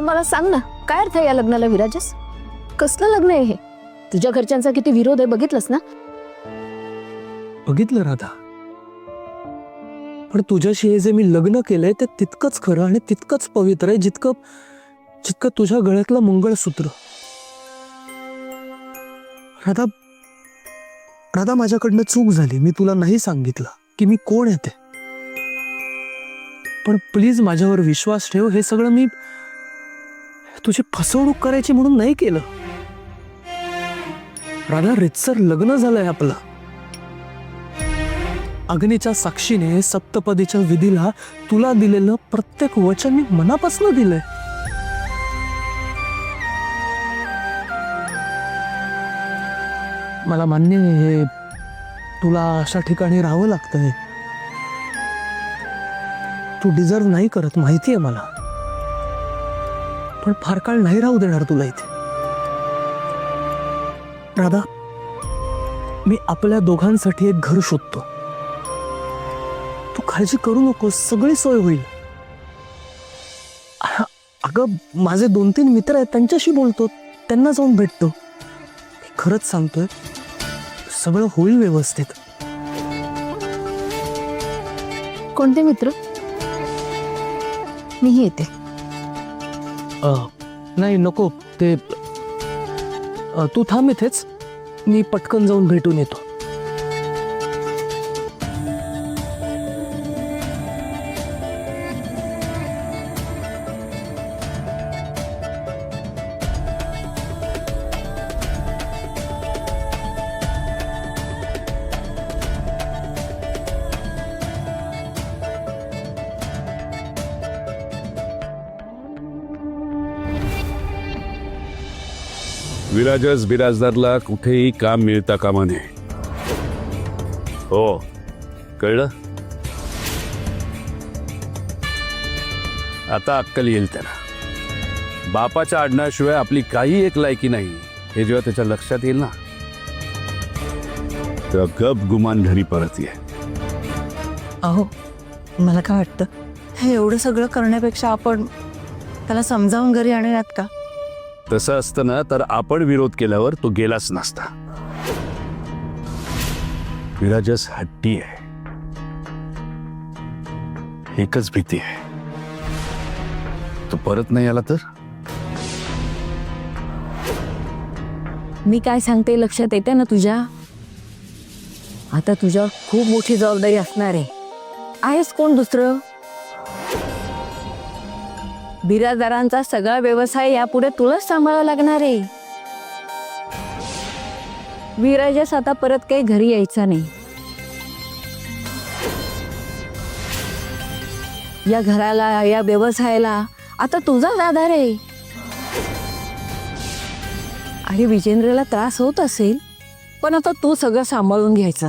मला सांग ना, काय अर्थ आहे या लग्नाला विराजस? कसलं लग्न आहे हे? तुझ्या घरच्यांचा किती विरोध आहे बघितलंस ना? बघितलं राधा, पण तुझ्याशी हे जे मी लग्न केलंय ते तितकंच खरं आणि तितकंच पवित्र आहे जितकं जितकं तुझ्या गळ्यातलं मंगळसूत्र. राधा, राधा माझ्याकडनं चूक झाली. मी तुला नाही सांगितलं की मी कोण आहे ते. पण प्लीज माझ्यावर विश्वास ठेव. हे सगळं मी तुझी फसवणूक करायची म्हणून नाही केलं. राधा, रितसर लग्न झालंय आपलं. अग्नीच्या साक्षीने सप्तपदीच्या विधीला तुला दिलेलं प्रत्येक वचन मी मनापासून दिलंय. मला मान्य आहे तुला अशा ठिकाणी राहावं लागतंय. तू डिझर्व नाही करत माहिती आहे मला, पण फार काळ नाही राहू देणार तुला इथे. राधा, मी आपल्या दोघांसाठी एक घर शोधतो. तू काळजी करू नकोस, सगळी सोय होईल. अगं, माझे 2-3 मित्र आहेत, त्यांच्याशी बोलतो, त्यांना जाऊन भेटतो. मी खरंच सांगतोय, सगळं होईल व्यवस्थित. कोणते मित्र? मीही येते. नाही नको, ते तू थांब इथेच, मी पटकन जाऊन भेटून येतो. विराजस बिराजदारला कुठेही काम मिळता कामा नये. हो, कळलं? आता अक्कल येईल त्याला. बापाच्या आडण्याशिवाय आपली काही एक लायकी नाही हे जेव्हा त्याच्या लक्षात येईल ना, तेव्हा गप गुमान घरी परत ये. अहो, मला काय वाटतं, हे एवढं सगळं करण्यापेक्षा आपण त्याला समजावून घरी आणूयात का? तसं असतं ना तर आपण विरोध केल्यावर तो गेलाच नसता. विराजस हट्टी आहे. एकच भीती आहे, तो परत नाही आला तर. मी काय सांगते लक्षात येते ना तुझ्या? आता तुझ्यावर खूप मोठी जबाबदारी असणार आहे. आहेस कोण दुसरं? बिराजदारांचा सगळा व्यवसाय यापुढे तुलाच सांभाळावा लागणार आहे. विराजस आता परत काही घरी यायचा नाही. या घराला, या व्यवसायाला आता तुझाच आधार आहे. आणि विजेंद्रला त्रास होत असेल, पण आता तू सगळं सांभाळून घ्यायचं.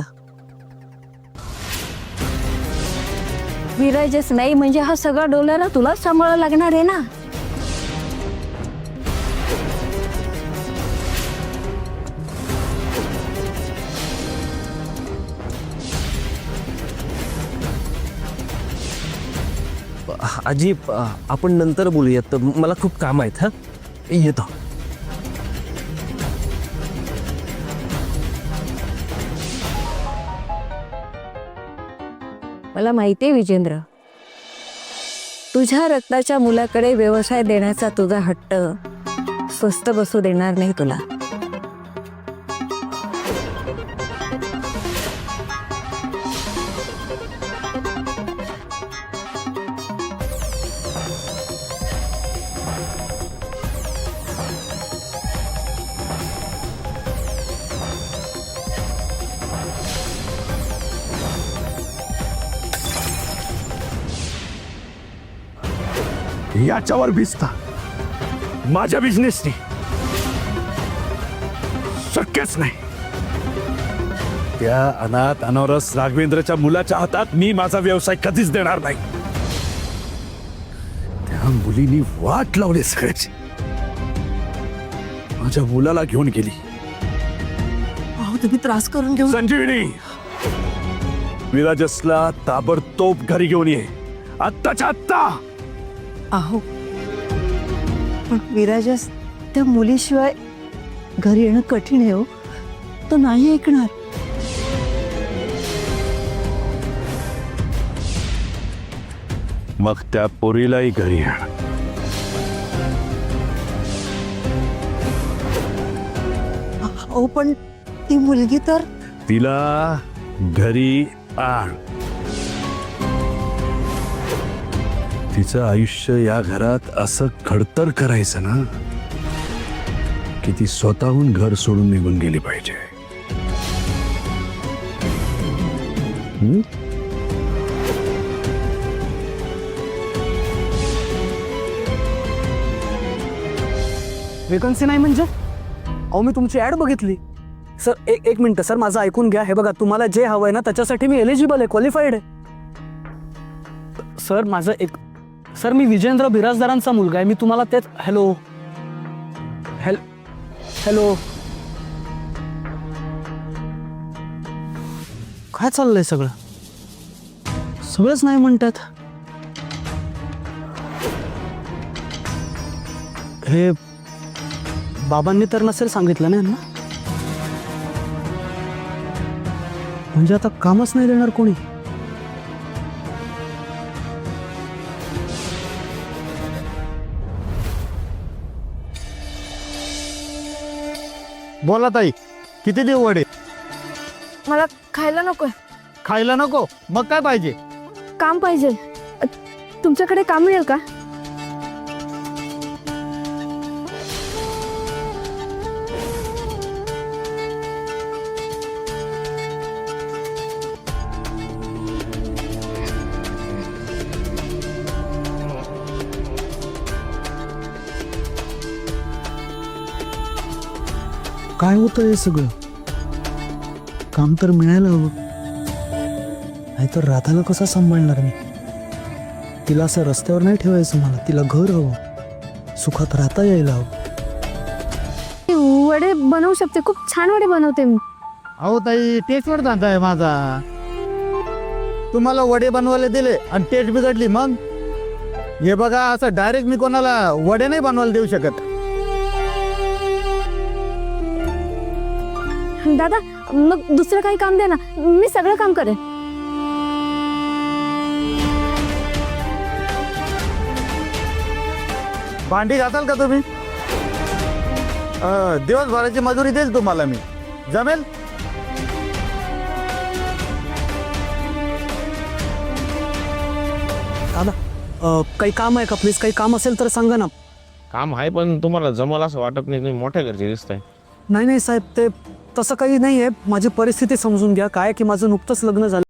विराजस नाही म्हणजे हा सगळा डोलारा तुलाच सांभाळावा लागणार आहे ना. आजी, आपण नंतर बोलूयात, मला खूप काम आहेत. हा, येतो. मला माहिती आहे विजेंद्र, तुझ्या रक्ताच्या मुलाकडे व्यवसाय देण्याचा तुझा हट्ट स्वस्त बसू देणार नाही तुला. याच्यावर भिजता माझ्या बिझनेसनी शक्यच नाही. त्या अनाथ अनवरस राघवेंद्रच्या मुलाच्या हातात मी माझा व्यवसाय कधीच देणार नाही. त्या मुलीनी वाट लावली सगळ्याची. माझ्या मुलाला घेऊन गेली. अहो, तुम्ही त्रास करून घेऊ. संजीवनी, विराजसला ताबडतोब घरी घेऊन ये, आत्ताच्या आत्ता. अहो, पण विराजस त्या मुलीशिवाय घरी येणं कठीण आहे हो. तो नाही ऐकणार. मग त्या पोरीलाही घरी आण. हो पण ती मुलगी तर तिला घरी आण. तिचं आयुष्य या घरात असं खडतर करायचं ना की ती स्वतःहून घर सोडून निघून गेली पाहिजे. हं? वेकन्सी नाही म्हणजे? अहो मी तुमची ॲड बघितली सर. एक मिनटं सर, माझं ऐकून घ्या. हे बघा, तुम्हाला जे हवं आहे ना त्याच्यासाठी मी एलिजिबल आहे, क्वालिफाईड आहे. सर माझं सर मी विजेंद्र बिराजदारांचा मुलगा आहे. मी तुम्हाला तेच हॅलो काय चाललंय सगळंच नाही म्हणतात. हे बाबांनी तर नसेल सांगितलं ना यांना? म्हणजे आता कामच नाही देणार कोणी? बोला ताई, किती देऊ वडे? मला खायला नकोय, खायला नको? मग काय पाहिजे? काम पाहिजे. तुमच्याकडे काम मिळेल का? काय होतं हे सगळं? काम तर मिळायला हवं, नाहीतर राधाला कसा सांभाळणार मी? तिला असं रस्त्यावर नाही ठेवायचं मला. तिला घर हवं, सुखात राहता यायला हवं. वडे बनवू शकते, खूप छान वडे बनवते मी. अहो ताई, टेस्टवर धंदा आहे माझा. तुम्हाला वडे बनवायला दिले आणि टेस्ट बिघडली मग? हे बघा, असं डायरेक्ट मी कोणाला वडे नाही बनवायला देऊ शकत. दादा मग दुसरं काही काम दे ना, मी सगळं काम करेन. भांडी घासाल का तुम्ही? दिवसभराची मजुरी देईल तुम्हाला मी. जमेल? दादा काही काम आहे का प्लीज? काही काम असेल तर सांगा ना. काम आहे पण तुम्हाला जमल असं वाटत नाही. तुम्ही मोठ्या घरचे दिसताय. नाही साहेब, ते तसं काही नाही आहे. माझी परिस्थिती समजून घ्या. काय की माझं नुकतंच लग्न झालं.